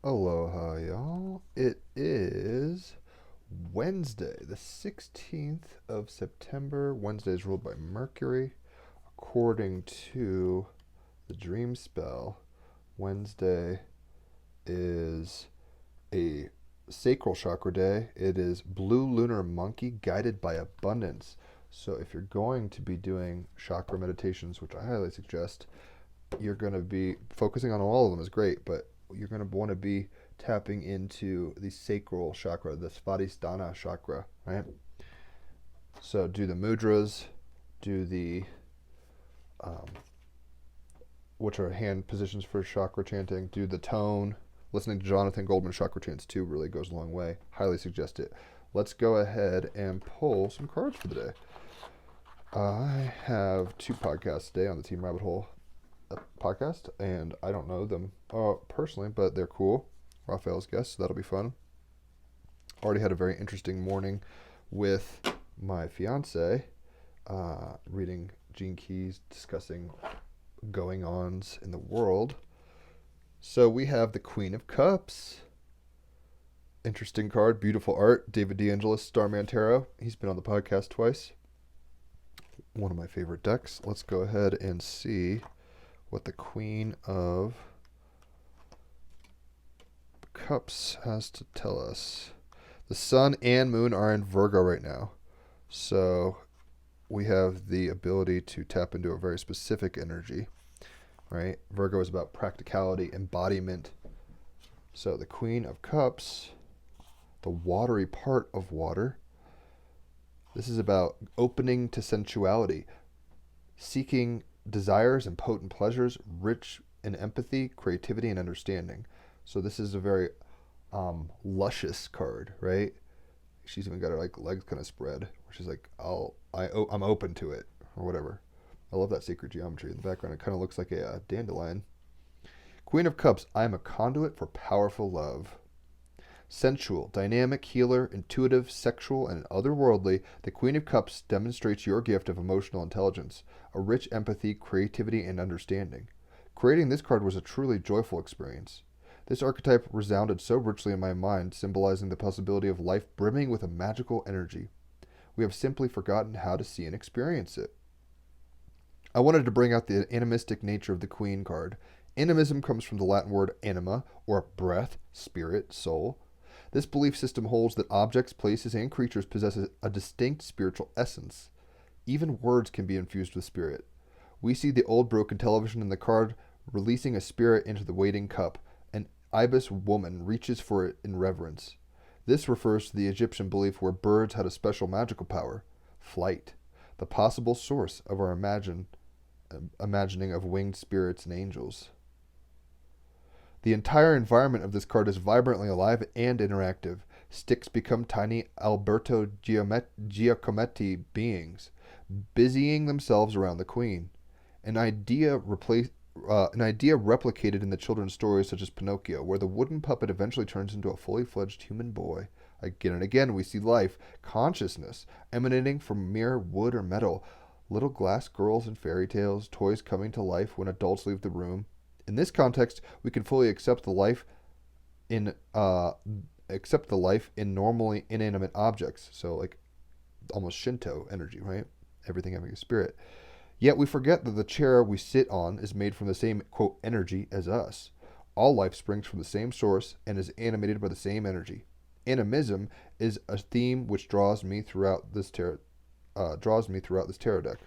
Aloha, y'all. It is Wednesday, the 16th of September. Wednesday is ruled by Mercury. According to the dream spell, Wednesday is a sacral chakra day. It is blue lunar monkey guided by abundance. So if you're going to be doing chakra meditations, which I highly suggest, you're going to be focusing on all of them is great, but you're going to want to be tapping into the sacral chakra, the Svadhisthana chakra, right? So do the mudras, do the, um, which are hand positions for chakra chanting, do the tone. Listening to Jonathan Goldman chakra chants too really goes a long way. Highly suggest it. Let's go ahead and pull some cards for the day. I have two podcasts today on the Team Rabbit Hole podcast, and I don't know them personally, but they're cool. Raphael's guest, so that'll be fun. Already had a very interesting morning with my fiance, reading Gene Keys, discussing going-ons in the world. So we have the Queen of Cups. Interesting card, beautiful art. David DeAngelis, Starman Tarot. He's been on the podcast twice. One of my favorite decks. Let's go ahead and see what the Queen of Cups has to tell us. The Sun and Moon are in Virgo right now. So we have the ability to tap into a very specific energy, right? Virgo is about practicality, embodiment. So the Queen of Cups, the watery part of water, this is about opening to sensuality, seeking desires and potent pleasures, rich in empathy, creativity, and understanding. So this is a very luscious card, right? She's even got her legs kind of spread, where she's like, I'm open to it, or whatever. I love that sacred geometry in the background. It kind of looks like a dandelion. Queen of Cups, I am a conduit for powerful love. Sensual, dynamic, healer, intuitive, sexual, and otherworldly, the Queen of Cups demonstrates your gift of emotional intelligence, a rich empathy, creativity, and understanding. Creating this card was a truly joyful experience. This archetype resounded so richly in my mind, symbolizing the possibility of life brimming with a magical energy. We have simply forgotten how to see and experience it. I wanted to bring out the animistic nature of the Queen card. Animism comes from the Latin word anima, or breath, spirit, soul. This belief system holds that objects, places, and creatures possess a distinct spiritual essence. Even words can be infused with spirit. We see the old broken television in the card releasing a spirit into the waiting cup. An ibis woman reaches for it in reverence. This refers to the Egyptian belief where birds had a special magical power, flight, the possible source of our imagining of winged spirits and angels. The entire environment of this card is vibrantly alive and interactive. Sticks become tiny Alberto Giacometti beings, busying themselves around the Queen. An idea replicated in the children's stories such as Pinocchio, where the wooden puppet eventually turns into a fully fledged human boy. Again and again we see life, consciousness, emanating from mere wood or metal. Little glass girls in fairy tales, toys coming to life when adults leave the room. In this context, we can fully accept the life in normally inanimate objects. So like almost Shinto energy, right? Everything having a spirit. Yet we forget that the chair we sit on is made from the same, quote, energy as us. All life springs from the same source and is animated by the same energy. Animism is a theme which draws me throughout this tarot deck.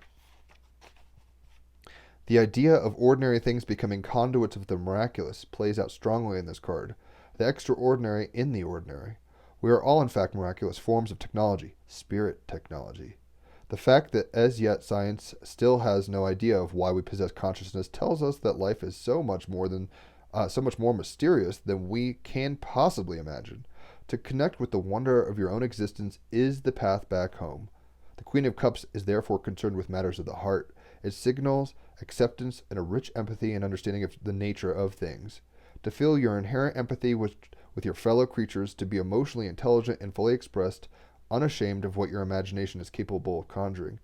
The idea of ordinary things becoming conduits of the miraculous plays out strongly in this card. The extraordinary in the ordinary. We are all, in fact, miraculous forms of technology, spirit technology. The fact that as yet science still has no idea of why we possess consciousness tells us that life is so much more mysterious than we can possibly imagine. To connect with the wonder of your own existence is the path back home. The Queen of Cups is therefore concerned with matters of the heart. It signals acceptance and a rich empathy and understanding of the nature of things. To feel your inherent empathy with your fellow creatures, to be emotionally intelligent and fully expressed, unashamed of what your imagination is capable of conjuring.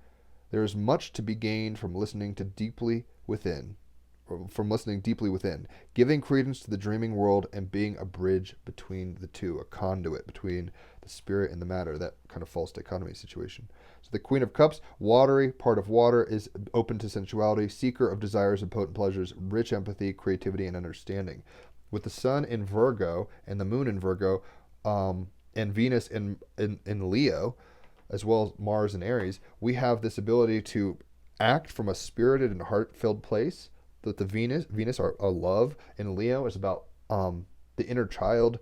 There is much to be gained from listening to deeply within, from listening deeply within, giving credence to the dreaming world and being a bridge between the two, a conduit between the spirit and the matter, that kind of false dichotomy situation. So the Queen of Cups, watery, part of water, is open to sensuality, seeker of desires and potent pleasures, rich empathy, creativity, and understanding. With the sun in Virgo and the moon in Virgo, and Venus in Leo, as well as Mars in Aries, we have this ability to act from a spirited and heart-filled place. That the Venus, our love, in Leo is about the inner child,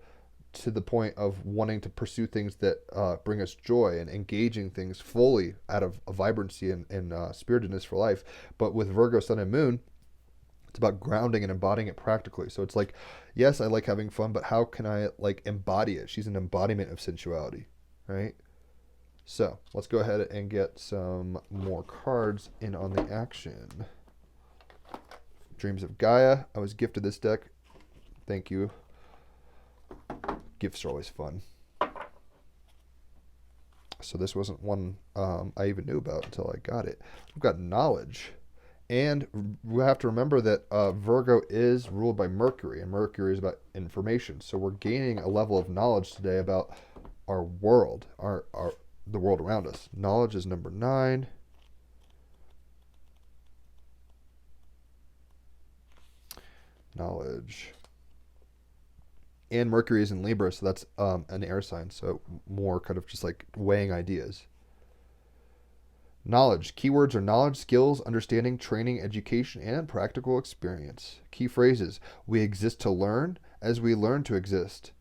to the point of wanting to pursue things that bring us joy and engaging things fully out of a vibrancy and spiritedness for life. But with Virgo, sun, and moon, it's about grounding and embodying it practically. So it's like, yes, I like having fun, but how can I like embody it? She's an embodiment of sensuality, right? So let's go ahead and get some more cards in on the action. Dreams of Gaia. I was gifted this deck. Thank you. Gifts are always fun. So this wasn't one I even knew about until I got it. We've got knowledge. And we have to remember that Virgo is ruled by Mercury, and Mercury is about information. So we're gaining a level of knowledge today about our world, the world around us. Knowledge is number 9. Knowledge. And Mercury is in Libra, so that's an air sign, so more kind of just like weighing ideas. Knowledge. Keywords are knowledge, skills, understanding, training, education, and practical experience. Key phrases. We exist to learn as we learn to exist.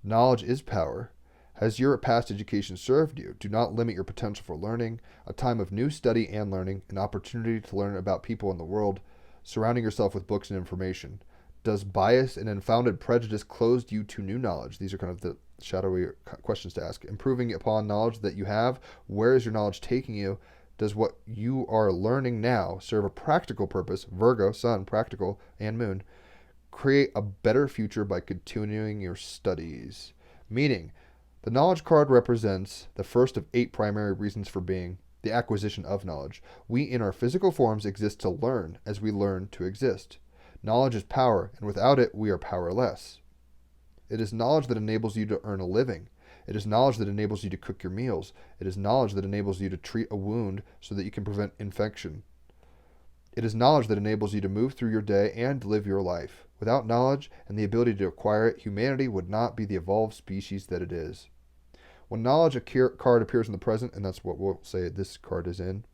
Knowledge is power. Has your past education served you? Do not limit your potential for learning. A time of new study and learning. An opportunity to learn about people in the world. Surrounding yourself with books and information. Does bias and unfounded prejudice close you to new knowledge? These are kind of the shadowy questions to ask. Improving upon knowledge that you have. Where is your knowledge taking you? Does what you are learning now serve a practical purpose? Virgo, sun, practical, and moon. Create a better future by continuing your studies. Meaning, the knowledge card represents the first of 8 primary reasons for being, the acquisition of knowledge. We in our physical forms exist to learn as we learn to exist. Knowledge is power, and without it, we are powerless. It is knowledge that enables you to earn a living. It is knowledge that enables you to cook your meals. It is knowledge that enables you to treat a wound so that you can prevent infection. It is knowledge that enables you to move through your day and live your life. Without knowledge and the ability to acquire it, humanity would not be the evolved species that it is. When knowledge card appears in the present, and that's what we'll say this card is in,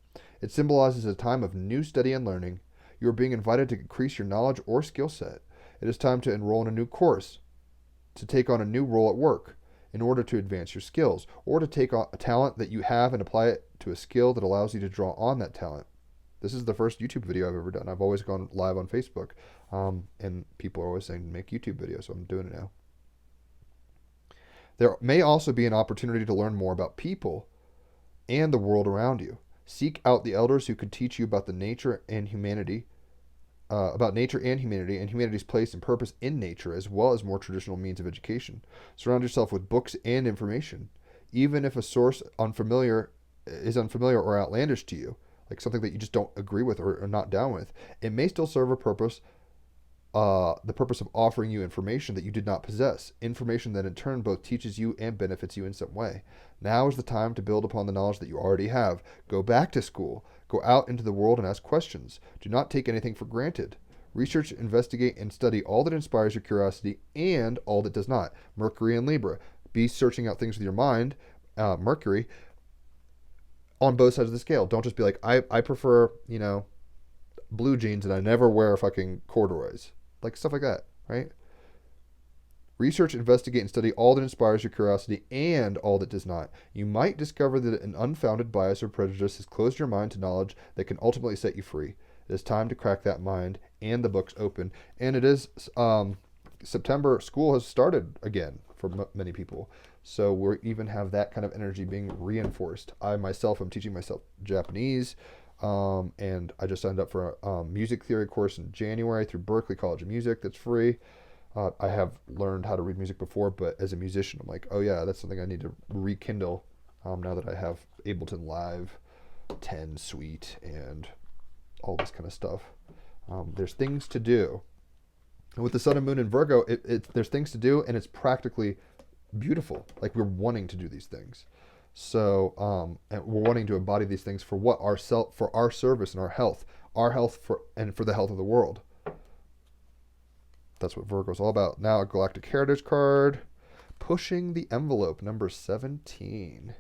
it symbolizes a time of new study and learning. You are being invited to increase your knowledge or skill set. It is time to enroll in a new course, to take on a new role at work in order to advance your skills, or to take on a talent that you have and apply it to a skill that allows you to draw on that talent. This is the first YouTube video I've ever done. I've always gone live on Facebook, and people are always saying, make YouTube videos, so I'm doing it now. There may also be an opportunity to learn more about people and the world around you. Seek out the elders who could teach you about nature and humanity, and humanity's place and purpose in nature, as well as more traditional means of education. Surround yourself with books and information. Even if a source is unfamiliar or outlandish to you, like something that you just don't agree with or are not down with, it may still serve a purpose, the purpose of offering you information that you did not possess, information that in turn both teaches you and benefits you in some way. Now is the time to build upon the knowledge that you already have. Go back to school. Go out into the world and ask questions. Do not take anything for granted. Research, investigate, and study all that inspires your curiosity and all that does not. Mercury and Libra. Be searching out things with your mind, Mercury, on both sides of the scale. Don't just be like, I prefer, blue jeans and I never wear fucking corduroys. Like stuff like that, right? Research, investigate, and study all that inspires your curiosity and all that does not. You might discover that an unfounded bias or prejudice has closed your mind to knowledge that can ultimately set you free. It is time to crack that mind and the books open. And it is September. School has started again for many people. So we even have that kind of energy being reinforced. I myself am teaching myself Japanese. And I just signed up for a music theory course in January through Berklee College of Music that's free. I have learned how to read music before, but as a musician, I'm like, oh yeah, that's something I need to rekindle now that I have Ableton Live 10 Suite and all this kind of stuff. There's things to do. And with the sun and moon in Virgo, there's things to do, and it's practically beautiful. Like we're wanting to do these things. So and we're wanting to embody these things for what? For our service and our health for the health of the world. That's what Virgo's all about. Now a Galactic Heritage card. Pushing the envelope, number 17.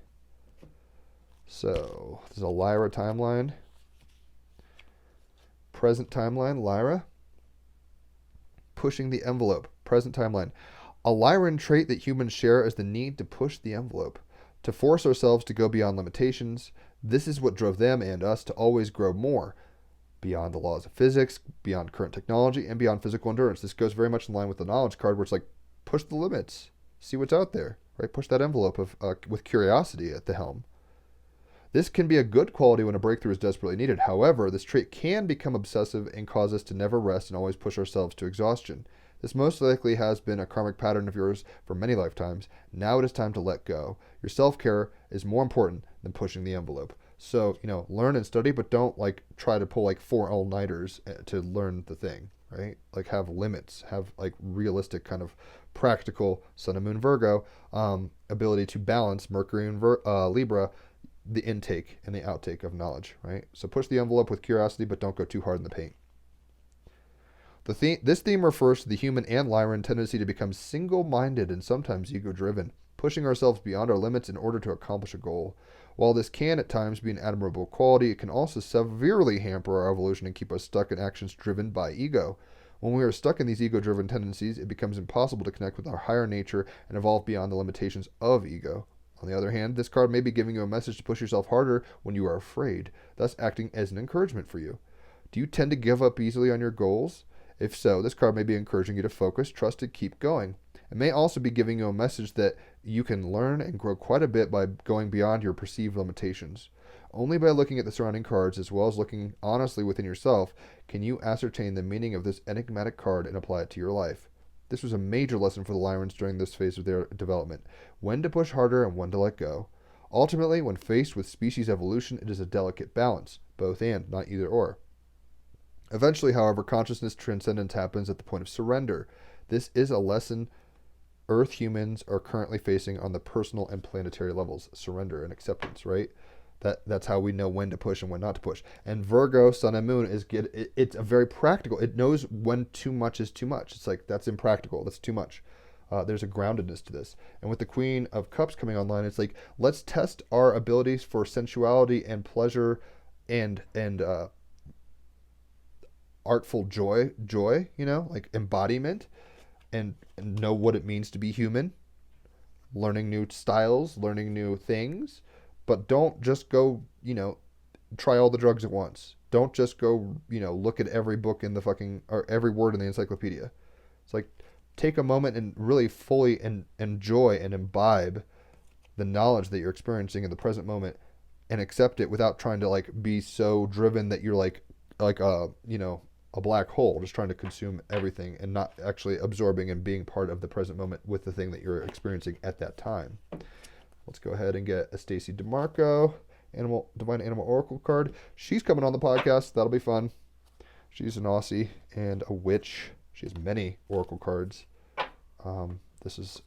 So this is a Lyra timeline. Present timeline, Lyra. Pushing the envelope, present timeline. A Lyran trait that humans share is the need to push the envelope, to force ourselves to go beyond limitations. This is what drove them and us to always grow more, beyond the laws of physics, beyond current technology, and beyond physical endurance. This goes very much in line with the knowledge card, where it's like, push the limits, see what's out there, right? Push that envelope with curiosity at the helm. This can be a good quality when a breakthrough is desperately needed. However, this trait can become obsessive and cause us to never rest and always push ourselves to exhaustion. This most likely has been a karmic pattern of yours for many lifetimes. Now it is time to let go. Your self-care is more important than pushing the envelope. So, learn and study, but don't try to pull 4 all-nighters to learn the thing, right? Have limits, have realistic kind of practical Sun and Moon Virgo ability to balance Mercury and Libra, the intake and the outtake of knowledge, right? So push the envelope with curiosity, but don't go too hard in the paint. This theme refers to the human and Lyran tendency to become single-minded and sometimes ego-driven, pushing ourselves beyond our limits in order to accomplish a goal. While this can at times be an admirable quality, it can also severely hamper our evolution and keep us stuck in actions driven by ego. When we are stuck in these ego-driven tendencies, it becomes impossible to connect with our higher nature and evolve beyond the limitations of ego. On the other hand, this card may be giving you a message to push yourself harder when you are afraid, thus acting as an encouragement for you. Do you tend to give up easily on your goals? If so, this card may be encouraging you to focus, trust, and keep going. It may also be giving you a message that you can learn and grow quite a bit by going beyond your perceived limitations. Only by looking at the surrounding cards, as well as looking honestly within yourself, can you ascertain the meaning of this enigmatic card and apply it to your life. This was a major lesson for the Lyrans during this phase of their development. When to push harder and when to let go. Ultimately, when faced with species evolution, it is a delicate balance, both and, not either or. Eventually, however, consciousness transcendence happens at the point of surrender. This is a lesson Earth humans are currently facing on the personal and planetary levels. Surrender and acceptance, right? That's how we know when to push and when not to push. And Virgo, Sun and Moon it's a very practical. It knows when too much is too much. It's like, that's impractical. That's too much. There's a groundedness to this. And with the Queen of Cups coming online, it's like, let's test our abilities for sensuality and pleasure and artful joy, embodiment, and know what it means to be human, learning new styles, learning new things. But don't just go, try all the drugs at once. Don't just go, look at every book in the or every word in the encyclopedia. It's like, take a moment and really fully enjoy and imbibe the knowledge that you're experiencing in the present moment and accept it without trying to be so driven that you're a black hole, just trying to consume everything and not actually absorbing and being part of the present moment with the thing that you're experiencing at that time. Let's go ahead and get a Stacey DeMarco Divine Animal Oracle card. She's coming on the podcast. That'll be fun. She's an Aussie and a witch. She has many Oracle cards. This is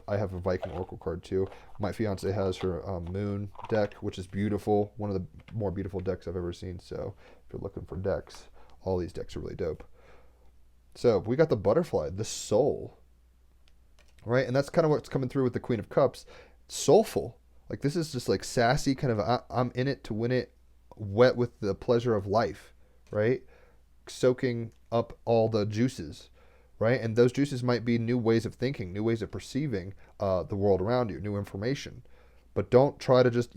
I have a Viking Oracle card too. My fiance has her Moon deck, which is beautiful. One of the more beautiful decks I've ever seen. So if you're looking for decks, all these decks are really dope. So we got the butterfly, the soul, right? And that's kind of what's coming through with the Queen of Cups. Soulful. This is just sassy, kind of I'm in it to win it, wet with the pleasure of life, right? Soaking up all the juices, right? And those juices might be new ways of thinking, new ways of perceiving the world around you, new information. But don't try to just,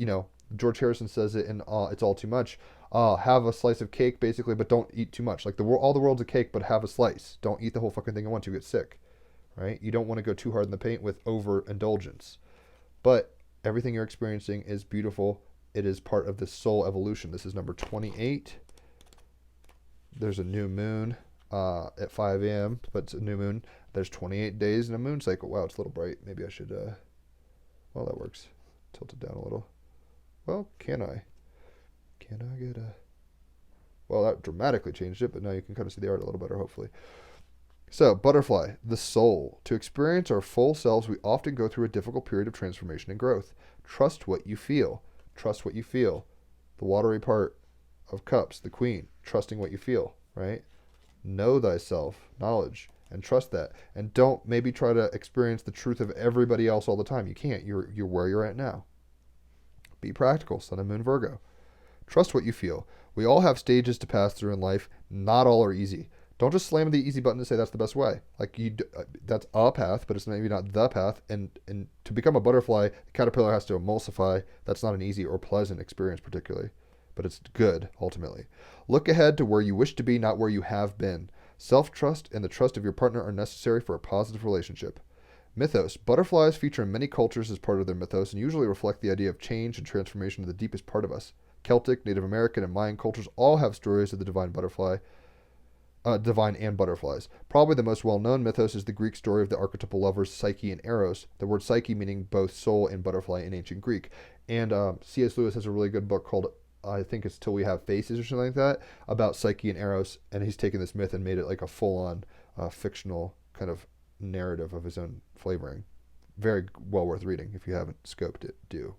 George Harrison says it in It's All Too Much. Have a slice of cake, basically, but don't eat too much. All the world's a cake, but have a slice. Don't eat the whole fucking thing at once. You get sick, right? You don't want to go too hard in the paint with overindulgence. But everything you're experiencing is beautiful. It is part of the soul evolution. This is number 28. There's a new moon at 5 a.m., but it's a new moon. There's 28 days in a moon cycle. Wow, it's a little bright. Maybe I should, well, that works. Tilt it down a little. Well, can I? Can I get a... Well, that dramatically changed it, but now you can kind of see the art a little better, hopefully. So, butterfly, the soul. To experience our full selves, we often go through a difficult period of transformation and growth. Trust what you feel. Trust what you feel. The watery part of cups, the queen, trusting what you feel, right? Know thyself, knowledge, and trust that. And don't maybe try to experience the truth of everybody else all the time. You can't. You're where you're at now. Be practical, Sun and Moon Virgo. Trust what you feel. We all have stages to pass through in life. Not all are easy. Don't just slam the easy button to say that's the best way. Like that's a path, but it's maybe not the path. And to become a butterfly, the caterpillar has to emulsify. That's not an easy or pleasant experience, particularly, but it's good ultimately. Look ahead to where you wish to be, not where you have been. Self-trust and the trust of your partner are necessary for a positive relationship. Mythos. Butterflies feature in many cultures as part of their mythos and usually reflect the idea of change and transformation of the deepest part of us. Celtic, Native American, and Mayan cultures all have stories of the divine and butterflies. Probably the most well-known mythos is the Greek story of the archetypal lovers Psyche and Eros, the word Psyche meaning both soul and butterfly in ancient Greek. And C.S. Lewis has a really good book called, I think it's Till We Have Faces or something like that, about Psyche and Eros, and he's taken this myth and made it like a full-on fictional kind of narrative of his own flavoring. Very well worth reading. If you haven't scoped it, do.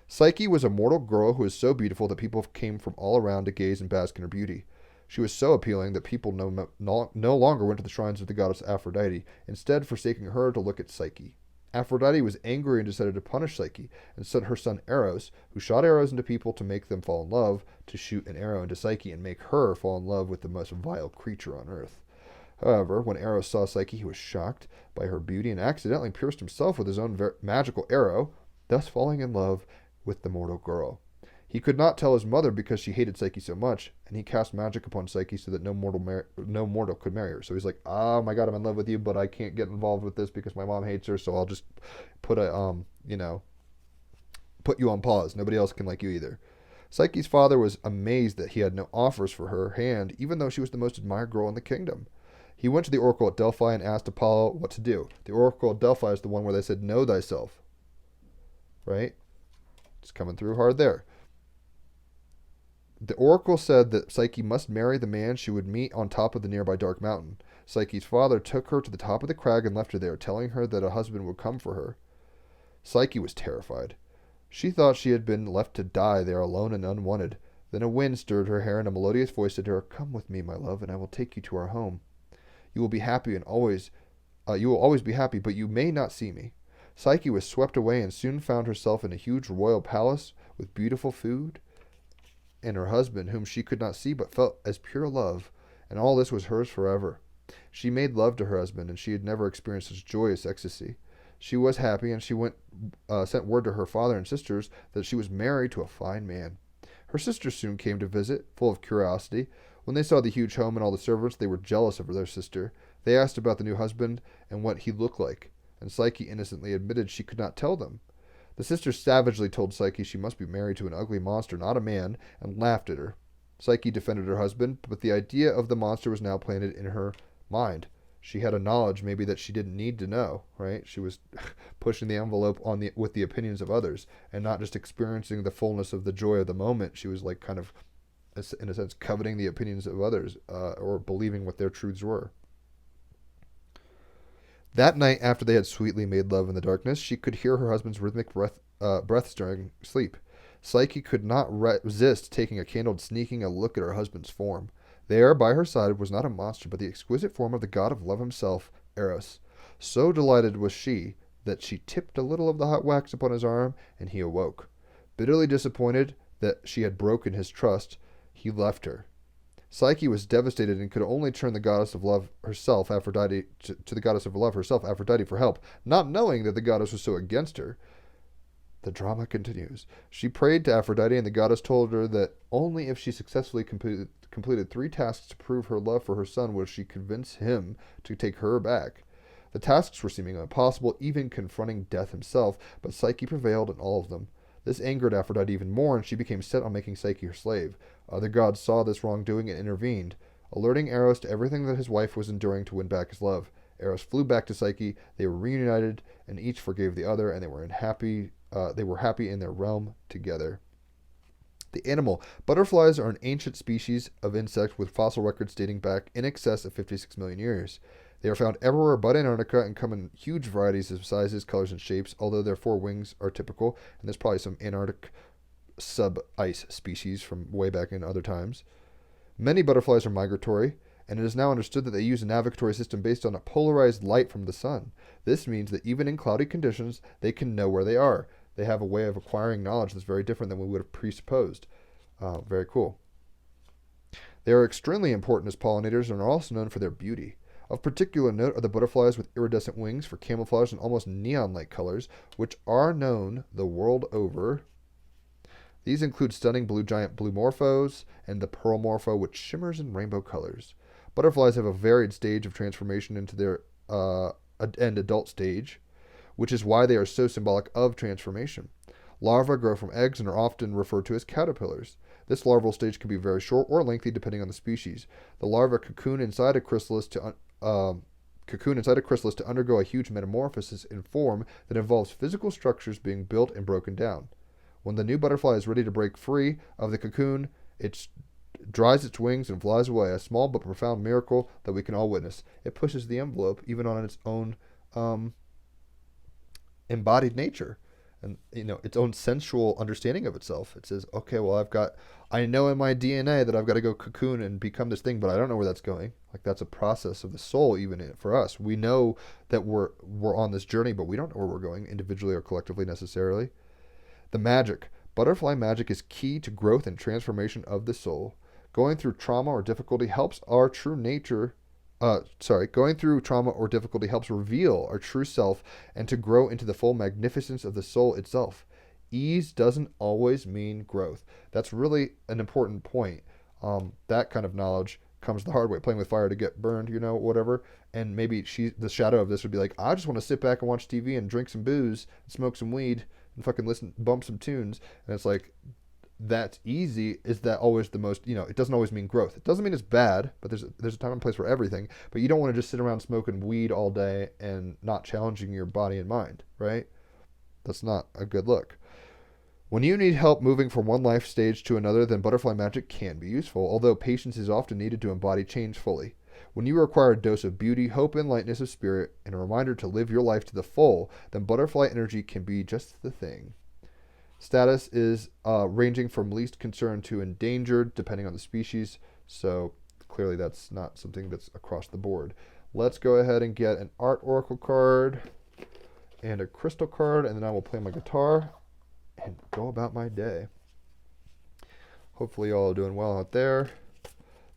Psyche was a mortal girl who was so beautiful that people came from all around to gaze and bask in her beauty. She was so appealing that people no longer went to the shrines of the goddess Aphrodite, instead forsaking her to look at Psyche. Aphrodite was angry and decided to punish Psyche, and sent her son Eros, who shot arrows into people to make them fall in love, to shoot an arrow into Psyche and make her fall in love with the most vile creature on earth. However, when Eros saw Psyche, he was shocked by her beauty and accidentally pierced himself with his own magical arrow, thus falling in love with the mortal girl. He could not tell his mother because she hated Psyche so much, and he cast magic upon Psyche so that no mortal could marry her. So he's like, oh my god, I'm in love with you, but I can't get involved with this because my mom hates her, so I'll just put put you on pause. Nobody else can like you either. Psyche's father was amazed that he had no offers for her hand, even though she was the most admired girl in the kingdom. He went to the oracle at Delphi and asked Apollo what to do. The oracle at Delphi is the one where they said, know thyself. Right? It's coming through hard there. The oracle said that Psyche must marry the man she would meet on top of the nearby dark mountain. Psyche's father took her to the top of the crag and left her there, telling her that a husband would come for her. Psyche was terrified. She thought she had been left to die there alone and unwanted. Then a wind stirred her hair and a melodious voice said to her, come with me, my love, and I will take you to our home. You will be happy you will always be happy, but you may not see me. Psyche was swept away and soon found herself in a huge royal palace with beautiful food and her husband, whom she could not see but felt as pure love, and all this was hers forever. She made love to her husband, and she had never experienced such joyous ecstasy. She was happy, and she sent word to her father and sisters that she was married to a fine man. Her sisters soon came to visit, full of curiosity. When they saw the huge home and all the servants, they were jealous of their sister. They asked about the new husband and what he looked like, and Psyche innocently admitted she could not tell them. The sisters savagely told Psyche she must be married to an ugly monster, not a man, and laughed at her. Psyche defended her husband, but the idea of the monster was now planted in her mind. She had a knowledge maybe that she didn't need to know, right? She was pushing the envelope with the opinions of others and not just experiencing the fullness of the joy of the moment. She was like kind of, in a sense, coveting the opinions of others or believing what their truths were. That night, after they had sweetly made love in the darkness, she could hear her husband's rhythmic breaths during sleep. Psyche could not resist taking a candle and sneaking a look at her husband's form. There, by her side, was not a monster, but the exquisite form of the god of love himself, Eros. So delighted was she that she tipped a little of the hot wax upon his arm, and he awoke. Bitterly disappointed that she had broken his trust, he left her. Psyche was devastated and could only turn the goddess of love herself, Aphrodite, to the goddess of love herself, Aphrodite, for help, not knowing that the goddess was so against her. The drama continues. She prayed to Aphrodite, and the goddess told her that only if she successfully completed 3 tasks to prove her love for her son would she convince him to take her back. The tasks were seemingly impossible, even confronting death himself, but Psyche prevailed in all of them. This angered Aphrodite even more, and she became set on making Psyche her slave. Other gods saw this wrongdoing and intervened, alerting Eros to everything that his wife was enduring to win back his love. Eros flew back to Psyche. They were reunited, and each forgave the other, and they were happy in their realm together. The animal. Butterflies are an ancient species of insect with fossil records dating back in excess of 56 million years. They are found everywhere but Antarctica and come in huge varieties of sizes, colors, and shapes, although their four wings are typical, and there's probably some Antarctic sub-ice species from way back in other times. Many butterflies are migratory, and it is now understood that they use a navigatory system based on a polarized light from the sun. This means that even in cloudy conditions, they can know where they are. They have a way of acquiring knowledge that's very different than we would have presupposed. Very cool. They are extremely important as pollinators and are also known for their beauty. Of particular note are the butterflies with iridescent wings for camouflage and almost neon-like colors, which are known the world over. These include stunning giant blue morphos and the pearl morpho, which shimmers in rainbow colors. Butterflies have a varied stage of transformation into their and adult stage, which is why they are so symbolic of transformation. Larvae grow from eggs and are often referred to as caterpillars. This larval stage can be very short or lengthy depending on the species. The larvae cocoon inside a chrysalis to undergo a huge metamorphosis in form that involves physical structures being built and broken down. When the new butterfly is ready to break free of the cocoon, it dries its wings and flies away, a small but profound miracle that we can all witness. It pushes the envelope even on its own embodied nature and its own sensual understanding of itself. It says, okay, well, I know in my DNA that I've got to go cocoon and become this thing, but I don't know where that's going. Like, that's a process of the soul. Even for us, we know that we're on this journey, but we don't know where we're going individually or collectively necessarily. The magic. Butterfly magic is key to growth and transformation of the soul. Going through trauma or difficulty helps our true nature. Going through trauma or difficulty helps reveal our true self and to grow into the full magnificence of the soul itself. Ease doesn't always mean growth. That's really an important point. That kind of knowledge comes the hard way. Playing with fire to get burned, whatever. And maybe the shadow of this would be like, I just want to sit back and watch TV and drink some booze and smoke some weed and fucking bump some tunes. And it's like, that's easy. Is that always the most, it doesn't always mean growth. It doesn't mean it's bad, but there's a time and place for everything. But you don't want to just sit around smoking weed all day and not challenging your body and mind, right? That's not a good look. When you need help moving from one life stage to another, then butterfly magic can be useful, although patience is often needed to embody change fully. When you require a dose of beauty, hope, and lightness of spirit, and a reminder to live your life to the full, then butterfly energy can be just the thing. Status is ranging from least concern to endangered, depending on the species. So clearly that's not something that's across the board. Let's go ahead and get an art oracle card and a crystal card, and then I will play my guitar and go about my day. Hopefully y'all are doing well out there.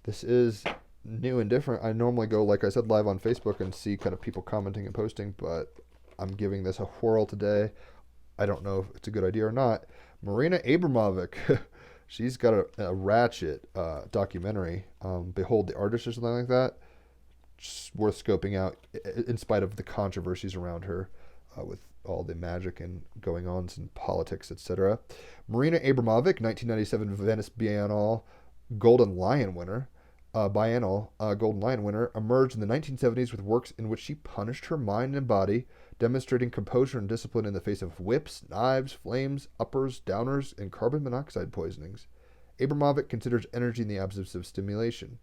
This is new and different. I normally go, like I said, live on Facebook and see kind of people commenting and posting, but I'm giving this a whirl today. I don't know if it's a good idea or not. Marina Abramovic, she's got a ratchet documentary, Behold the Artist or something like that. Just worth scoping out in spite of the controversies around her with all the magic and going on in politics, etc. Marina Abramovic, 1997 Venice Biennale Golden Lion winner, Golden Lion winner, emerged in the 1970s with works in which she punished her mind and body, demonstrating composure and discipline in the face of whips, knives, flames, uppers, downers, and carbon monoxide poisonings. Abramovic considers energy in the absence of stimulation.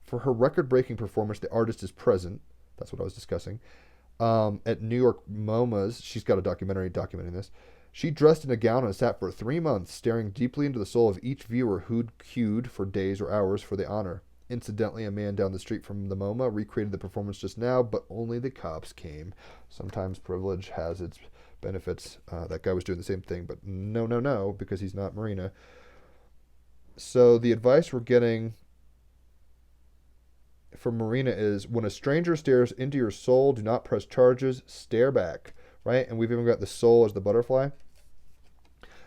For her record-breaking performance, the artist is present. That's what I was discussing. At New York MoMA's, she's got a documentary documenting this. She dressed in a gown and sat for 3 months, staring deeply into the soul of each viewer who'd queued for days or hours for the honor. Incidentally, a man down the street from the MoMA recreated the performance just now, but only the cops came. Sometimes privilege has its benefits. That guy was doing the same thing, but no, because he's not Marina. So the advice we're getting from Marina is, when a stranger stares into your soul, do not press charges, stare back, right? And we've even got the soul as the butterfly.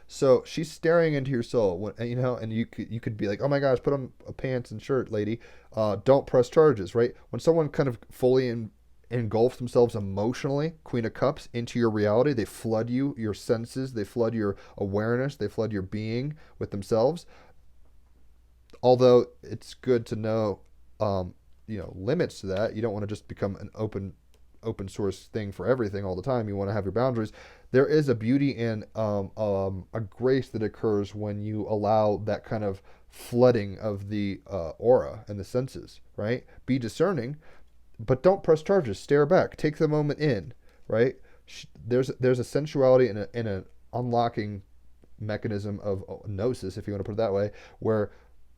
So she's staring into your soul, and you could be like, oh my gosh, put on a pants and shirt, lady. Don't press charges, right? When someone kind of fully engulfs themselves emotionally, Queen of Cups, into your reality, they flood you, your senses, they flood your awareness, they flood your being with themselves. Although it's good to know, limits to that. You don't want to just become an open open source thing for everything all the time. You want to have your boundaries. There is a beauty and a grace that occurs when you allow that kind of flooding of the aura and the senses, right? Be discerning, but don't press charges. Stare back. Take the moment in, right? There's a sensuality and an unlocking mechanism of gnosis, if you want to put it that way, where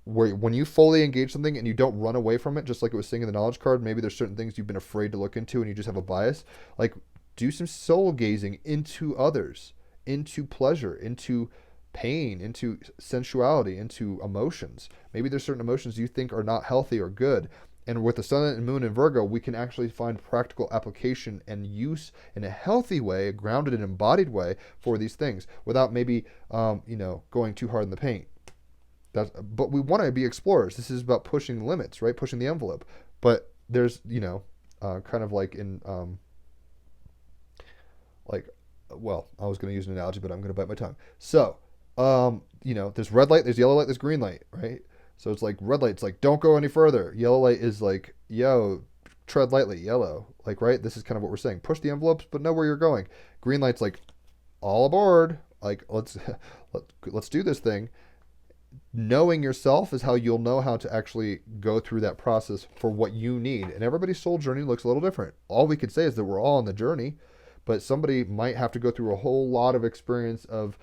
when you fully engage something and you don't run away from it, just like it was saying in the knowledge card, maybe there's certain things you've been afraid to look into and you just have a bias. Like, do some soul gazing into others, into pleasure, into pain, into sensuality, into emotions. Maybe there's certain emotions you think are not healthy or good. And with the sun and moon in Virgo, we can actually find practical application and use in a healthy way, a grounded and embodied way for these things without maybe, going too hard in the paint. But we want to be explorers. This is about pushing limits, right? Pushing the envelope. But there's, kind of like in, I was going to use an analogy, but I'm going to bite my tongue. So, there's red light, there's yellow light, there's green light, right? So it's like red light's like, don't go any further. Yellow light is like, yo, tread lightly, yellow. Like, right? This is kind of what we're saying. Push the envelopes, but know where you're going. Green light's like, all aboard. Like, let's do this thing. Knowing yourself is how you'll know how to actually go through that process for what you need. And everybody's soul journey looks a little different. All we could say is that we're all on the journey, but somebody might have to go through a whole lot of experience of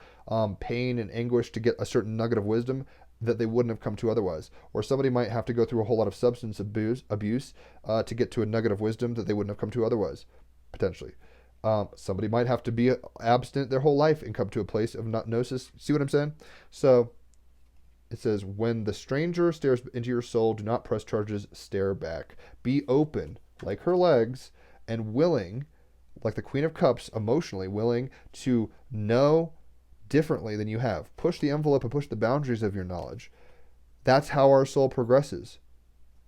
pain and anguish to get a certain nugget of wisdom that they wouldn't have come to otherwise. Or somebody might have to go through a whole lot of substance abuse to get to a nugget of wisdom that they wouldn't have come to otherwise, potentially. Somebody might have to be abstinent their whole life and come to a place of not gnosis. See what I'm saying? So it says, when the stranger stares into your soul, do not press charges, stare back. Be open, like her legs, and willing, like the Queen of Cups, emotionally willing to know differently than you have. Push the envelope and push the boundaries of your knowledge. That's how our soul progresses.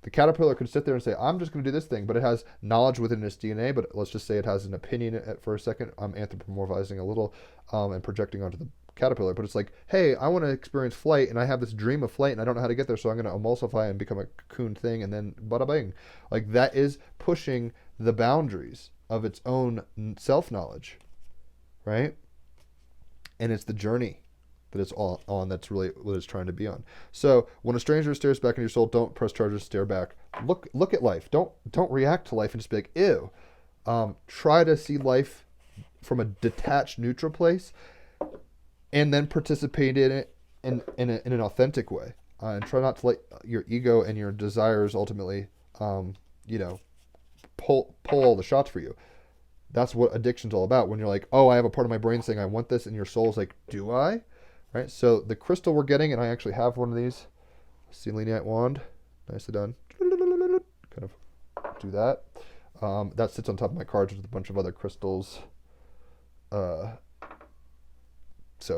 The caterpillar could sit there and say, I'm just going to do this thing, but it has knowledge within its DNA, but let's just say it has an opinion for a second. I'm anthropomorphizing a little and projecting onto the caterpillar, but it's like, hey, I want to experience flight, and I have this dream of flight, and I don't know how to get there, so I'm going to emulsify and become a cocoon thing, and then bada bing. Like, that is pushing the boundaries of its own self-knowledge, right? And it's the journey that it's all on that's really what it's trying to be on. So when a stranger stares back in your soul, don't press charges, stare back. Look at life. Don't react to life and just be like, ew. Try to see life from a detached, neutral place, and then participate in it in an authentic way. And try not to let your ego and your desires ultimately, pull all the shots for you. That's what addiction's all about. When you're like, oh, I have a part of my brain saying I want this, and your soul's like, do I? Right? So the crystal we're getting, and I actually have one of these, selenite wand, nicely done. Kind of do that. That sits on top of my cards with a bunch of other crystals. So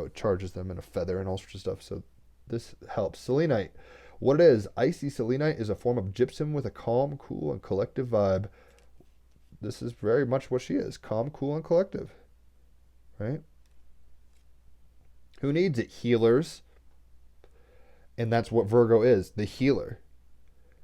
it charges them in a feather and all sorts of stuff. So this helps. Selenite. What it is, icy selenite is a form of gypsum with a calm, cool, and collective vibe. This is very much what she is. Calm, cool, and collective. Right? Who needs it? Healers. And that's what Virgo is. The healer.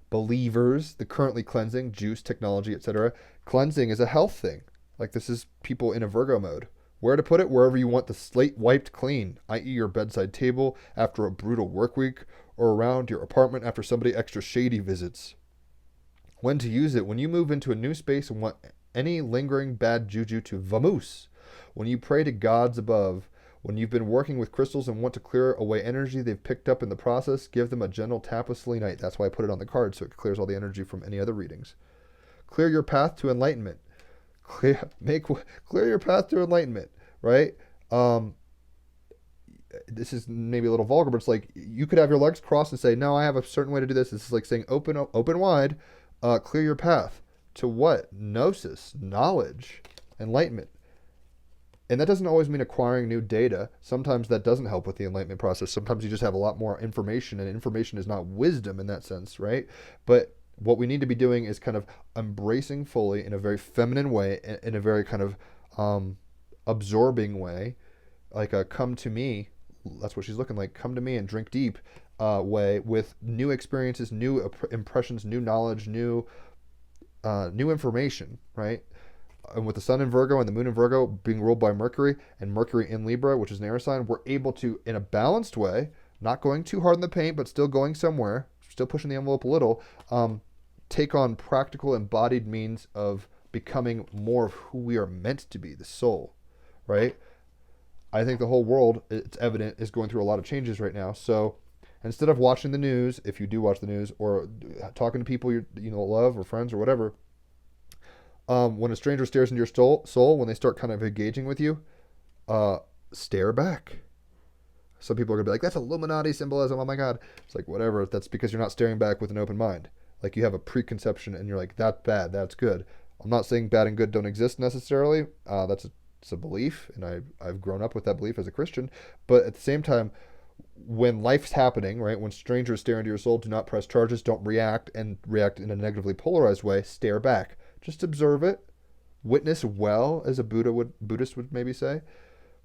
Believers. The currently cleansing. Juice, technology, etc. Cleansing is a health thing. Like, this is people in a Virgo mode. Where to put it? Wherever you want the slate wiped clean, i.e. your bedside table after a brutal work week, or around your apartment after somebody extra shady visits. When to use it? When you move into a new space and want any lingering bad juju to vamoose. When you pray to gods above. When you've been working with crystals and want to clear away energy they've picked up in the process, give them a gentle tap with selenite. That's why I put it on the card, so it clears all the energy from any other readings. Clear your path to enlightenment. Clear your path to enlightenment, right? This is maybe a little vulgar, but it's like you could have your legs crossed and say, no, I have a certain way to do this. This is like saying open wide, clear your path to what? Gnosis, knowledge, enlightenment. And that doesn't always mean acquiring new data. Sometimes that doesn't help with the enlightenment process. Sometimes you just have a lot more information, and information is not wisdom in that sense, right? But what we need to be doing is kind of embracing fully in a very feminine way, in a very kind of absorbing way, like a come to me, that's what she's looking like, come to me and drink deep way, with new experiences, new impressions, new knowledge, new information, right? and with the sun in Virgo and the moon in Virgo being ruled by Mercury and Mercury in Libra, which is an air sign, we're able to, in a balanced way, not going too hard in the paint, but still going somewhere, still pushing the envelope a little, take on practical embodied means of becoming more of who we are meant to be, the soul, right? I think the whole world, it's evident, is going through a lot of changes right now. So instead of watching the news, if you do watch the news, or talking to people you love or friends or whatever, when a stranger stares into your soul, when they start kind of engaging with you, stare back. Some people are gonna be like, "That's Illuminati symbolism." Oh my God! It's like, whatever. That's because you're not staring back with an open mind. Like, you have a preconception, and you're like, "That's bad. That's good." I'm not saying bad and good don't exist necessarily. It's a belief, and I've grown up with that belief as a Christian. But at the same time, when life's happening, right, when strangers stare into your soul, do not press charges, don't react, and react in a negatively polarized way. Stare back. Just observe it. Witness well, as a Buddhist would maybe say,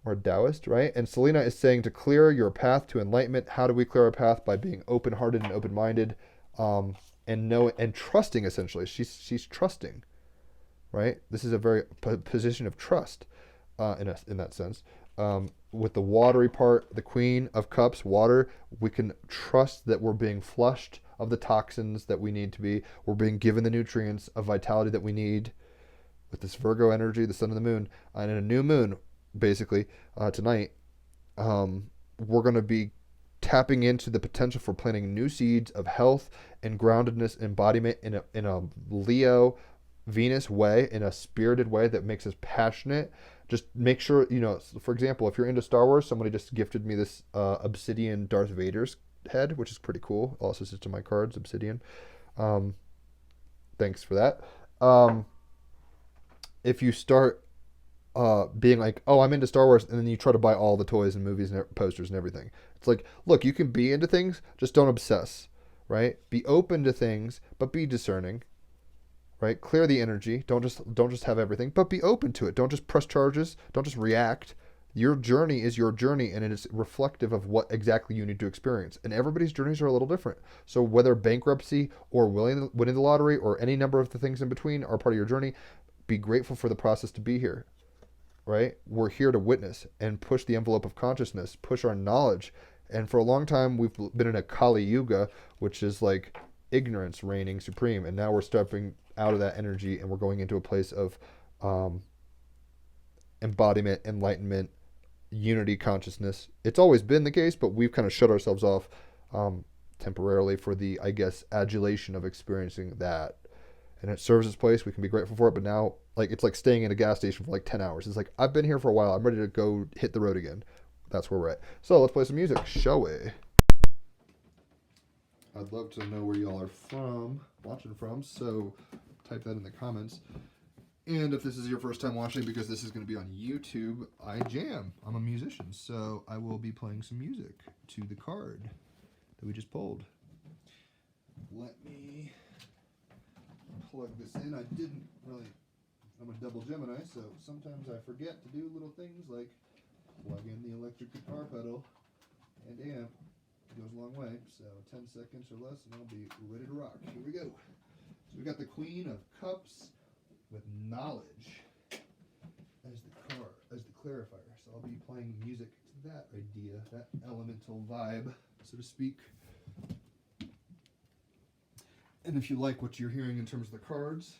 or a Taoist, right? And Selena is saying to clear your path to enlightenment. How do we clear our path? By being open-hearted and open-minded, and trusting. Essentially, she's trusting, right? This is a very position of trust, in that sense. With the watery part, the Queen of Cups, water, we can trust that we're being flushed of the toxins that we need to be. We're being given the nutrients of vitality that we need. With this Virgo energy, the sun and the moon, and in a new moon, basically, tonight, we're going to be tapping into the potential for planting new seeds of health and groundedness, embodiment in a Leo Venus way, in a spirited way that makes us passionate. Just make sure, for example, if you're into Star Wars, somebody just gifted me this obsidian Darth Vader's head, which is pretty cool. Also sits in my cards, obsidian. Thanks for that. If you start being like, "Oh, I'm into Star Wars," and then you try to buy all the toys and movies and posters and everything, it's like, look, you can be into things, just don't obsess, right? Be open to things, but be discerning, right? Clear the energy. Don't just have everything, but be open to it. Don't just press charges. Don't just react. Your journey is your journey, and it is reflective of what exactly you need to experience. And everybody's journeys are a little different. So whether bankruptcy or winning the lottery or any number of the things in between are part of your journey, be grateful for the process to be here, right? We're here to witness and push the envelope of consciousness, push our knowledge. And for a long time, we've been in a Kali Yuga, which is like ignorance reigning supreme. And now we're stepping out of that energy, and we're going into a place of embodiment, enlightenment, unity consciousness. It's always been the case, but we've kind of shut ourselves off temporarily for the, I guess, adulation of experiencing that. And it serves its place. We can be grateful for it. But now, like, it's like staying in a gas station for like 10 hours. It's like, I've been here for a while. I'm ready to go hit the road again. That's where we're at. So let's play some music, shall we? I'd love to know where y'all are watching from. So type that in the comments. And if this is your first time watching, because this is going to be on YouTube, I jam. I'm a musician. So I will be playing some music to the card that we just pulled. Let me plug this in. I'm a double Gemini, so sometimes I forget to do little things like plug in the electric guitar pedal and amp. It goes a long way. So 10 seconds or less, and I'll be ready to rock. Here we go. So we got the Queen of Cups with knowledge as the clarifier. So I'll be playing music to that idea, that elemental vibe, so to speak. And if you like what you're hearing in terms of the cards,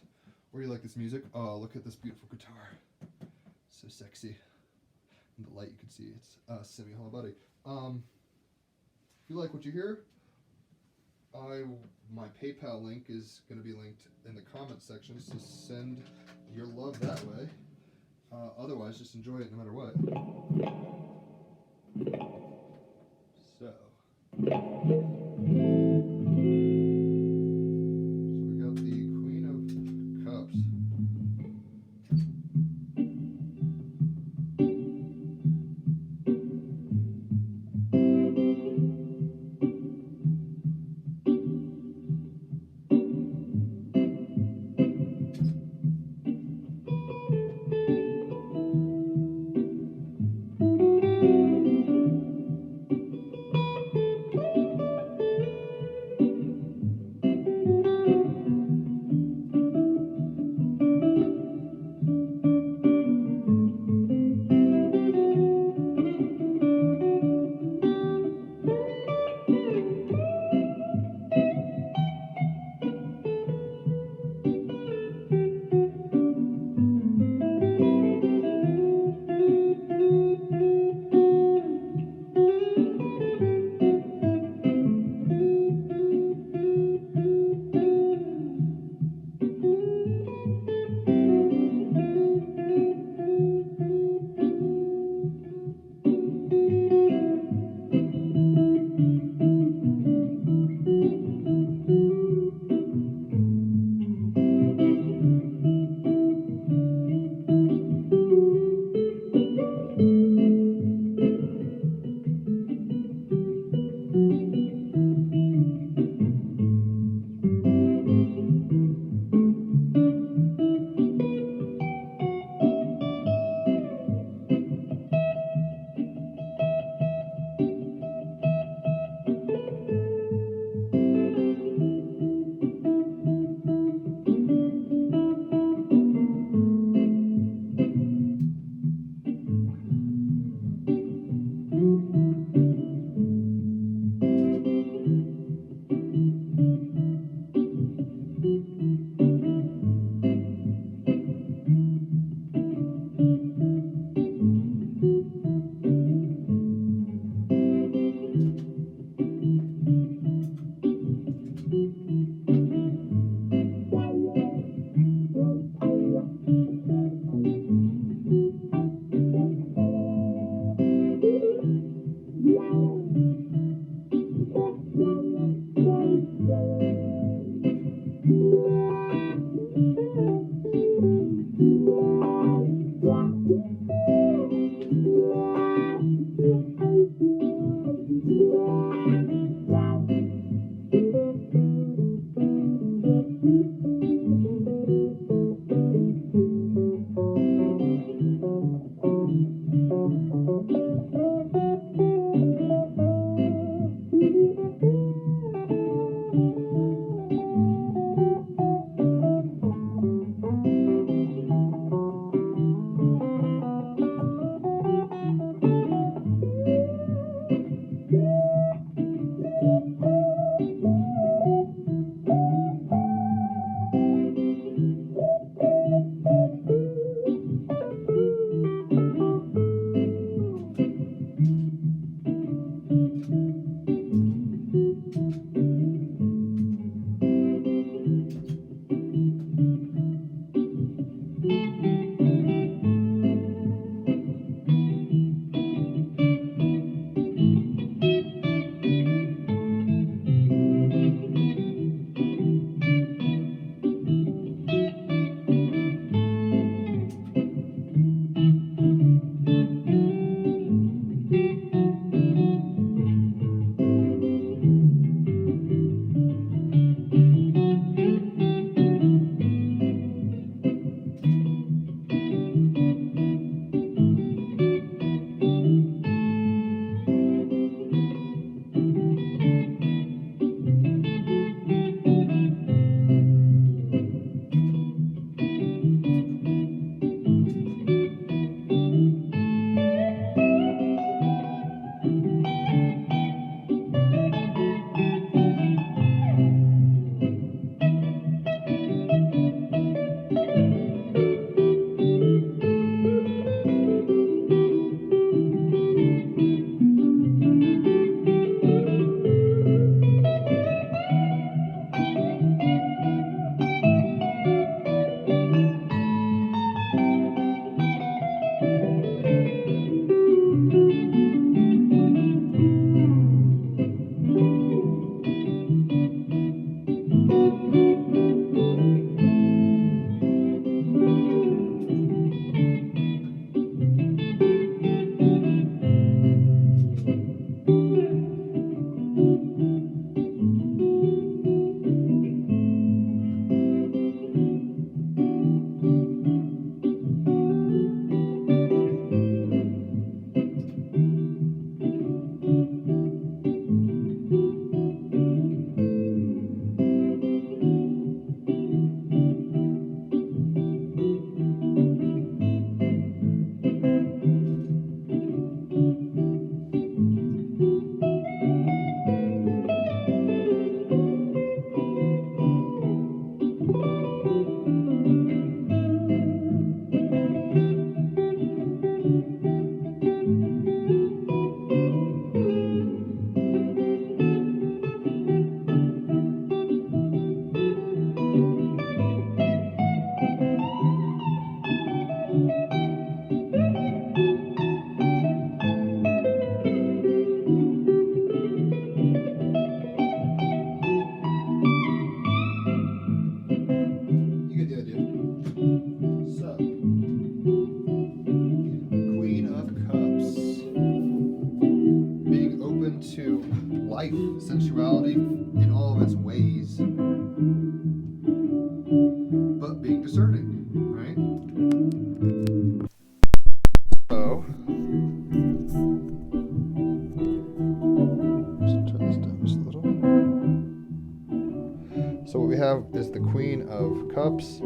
or you like this music, oh, look at this beautiful guitar. So sexy. In the light you can see it's semi-hollow body. If you like what you hear, my PayPal link is going to be linked in the comment section, so send your love that way. Otherwise, just enjoy it no matter what. So we got the Queen of Cups. You get the idea. So, Queen of Cups. Being open to life, sensuality in all of its ways, but being discerning, right? So, just turn this down just a little. So what we have is the Queen of Cups.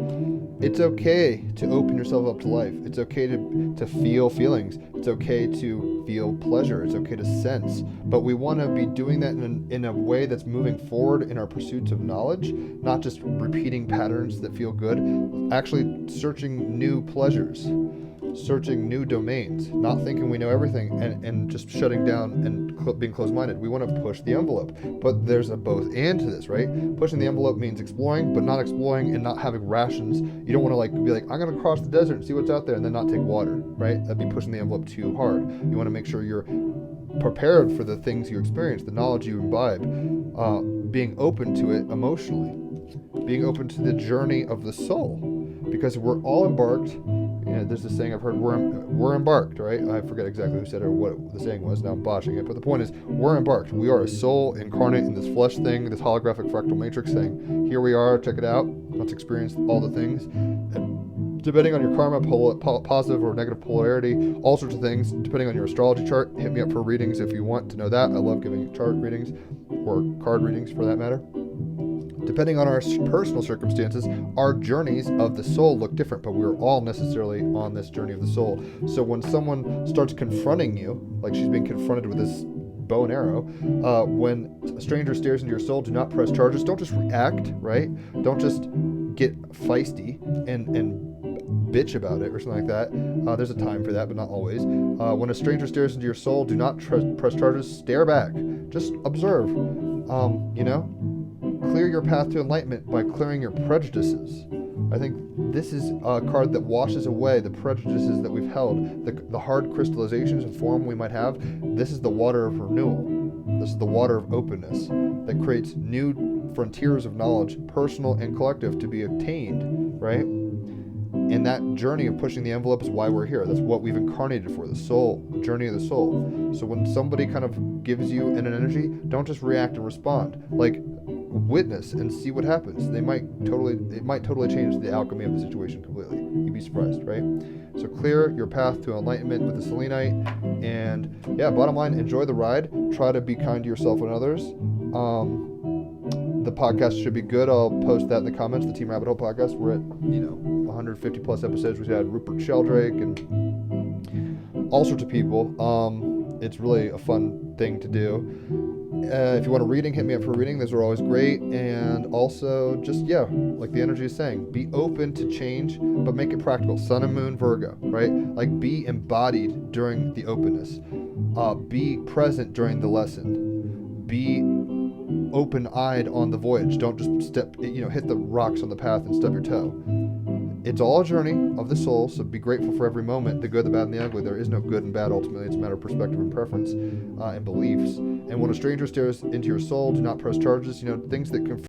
It's okay to open yourself up to life. It's okay to feel feelings. It's okay to feel pleasure. It's okay to sense. But we want to be doing that in a way that's moving forward in our pursuits of knowledge, not just repeating patterns that feel good, actually searching new pleasures, searching new domains, not thinking we know everything and just shutting down and being closed-minded. We want to push the envelope. But there's a both and to this, right? Pushing the envelope means exploring, but not exploring and not having rations. You don't want to be like, I'm going to cross the desert and see what's out there and then not take water, right? That'd be pushing the envelope too hard. You want to make sure you're prepared for the things you experience, the knowledge you imbibe, being open to it emotionally, being open to the journey of the soul, because we're all embarked. There's this saying I've heard, we're embarked, right? I forget exactly who said it or what the saying was. Now I'm botching it. But the point is, we're embarked. We are a soul incarnate in this flesh thing, this holographic fractal matrix thing. Here we are. Check it out. Let's experience all the things. And depending on your karma, positive or negative polarity, all sorts of things, depending on your astrology chart, hit me up for readings if you want to know that. I love giving chart readings or card readings for that matter. Depending on our personal circumstances, our journeys of the soul look different, but we're all necessarily on this journey of the soul. So when someone starts confronting you, like she's being confronted with this bow and arrow, when a stranger stares into your soul, do not press charges. Don't just react, right? Don't just get feisty and bitch about it or something like that. There's a time for that, but not always. When a stranger stares into your soul, do not press charges. Stare back. Just observe. Clear your path to enlightenment by clearing your prejudices. I think this is a card that washes away the prejudices that we've held, the hard crystallizations of form we might have. This is the water of renewal. This is the water of openness that creates new frontiers of knowledge, personal and collective, to be obtained, right? And that journey of pushing the envelope is why we're here. That's what we've incarnated for, the soul, the journey of the soul. So when somebody kind of gives you an energy, don't just react and respond. Like, witness and see what happens. It might totally change the alchemy of the situation completely. You'd be surprised, right? So clear your path to enlightenment with the selenite. And yeah, bottom line, enjoy the ride. Try to be kind to yourself and others. The podcast should be good. I'll post that in the comments. The Team Rabbit Hole podcast. We're at 150 plus episodes. We've had Rupert Sheldrake and all sorts of people. It's really a fun thing to do. If you want a reading, hit me up for a reading. Those are always great. And also, just, like the energy is saying, be open to change, but make it practical. Sun and Moon, Virgo, right? Like, be embodied during the openness. Be present during the lesson. Be open-eyed on the voyage. Don't just hit the rocks on the path and stub your toe. It's all a journey of the soul, so be grateful for every moment, the good, the bad, and the ugly. There is no good and bad, ultimately. It's a matter of perspective and preference and beliefs. And when a stranger stares into your soul, do not press charges. Things that confirm